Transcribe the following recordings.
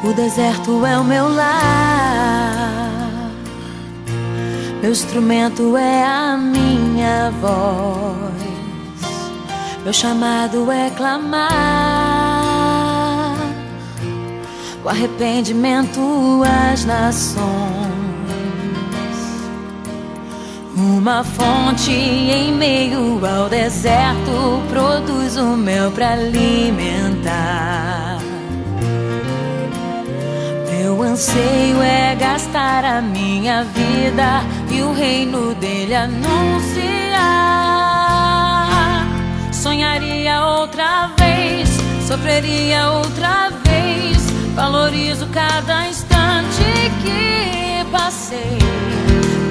O deserto é o meu lar, meu instrumento é a minha voz, meu chamado é clamar o arrependimento às nações. Uma fonte em meio ao deserto produz o mel para alimentar. Meu anseio é gastar a minha vida e o reino dele anunciar. Sonharia outra vez, sofreria outra vez, valorizo cada instante que passei.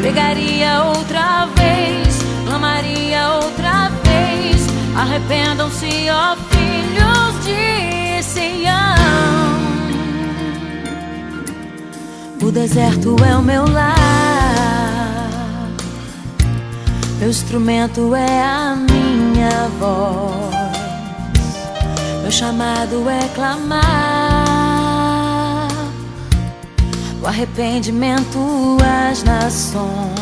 Pregaria outra vez, clamaria outra vez, arrependam-se, ó filhos de Sião. O deserto é o meu lar, meu instrumento é a minha voz, meu chamado é clamar o arrependimento às nações.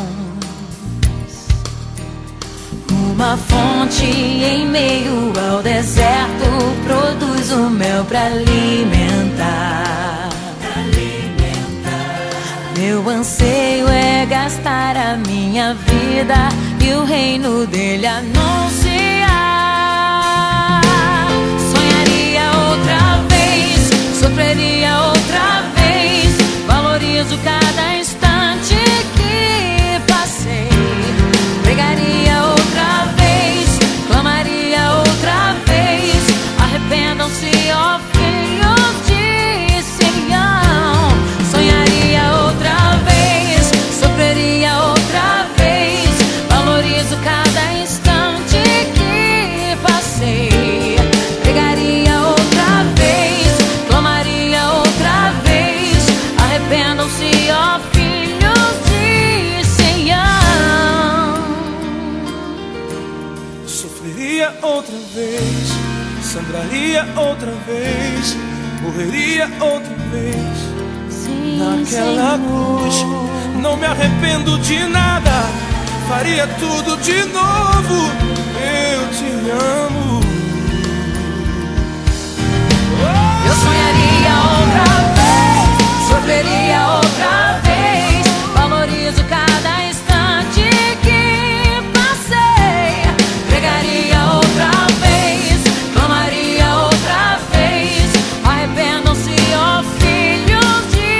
Uma fonte em meio ao deserto produz o mel para alimentar. Meu anseio é gastar a minha vida e o reino dele anunciar. Sonharia outra vez, sofreria outra vez, valorizo cada instante que passei. Pregaria outra vez, clamaria outra vez, arrependam-se, ó filhos de Sião. Sonharia outra vez, sofreria outra vez, valorizo cada instante que passei. Pregaria outra vez, clamaria outra vez, arrependam-se, ó filhos de Sião. Sofreria outra vez, sangraria outra vez, morreria outra vez. Naquela cruz, não me arrependo de nada, faria tudo de novo. Eu te amo. Eu sonharia outra vez, sofreria outra vez, valorizo cada instante que passei. Pregaria outra vez, clamaria outra vez, arrependam-se, ó filhos de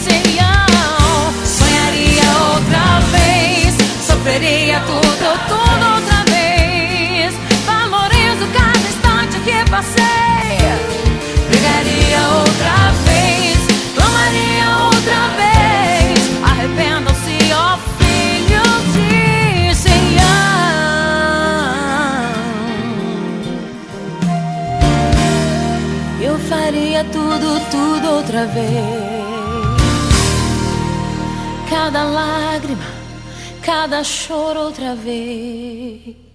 Sião. Sonharia outra vez, sofreria tudo outra vez, valorizo cada instante que passei. Pregaria outra vez, clamaria outra vez, arrependam-se, ó filhos de Sião. Eu faria tudo outra vez, cada lágrima, cada choro outra vez.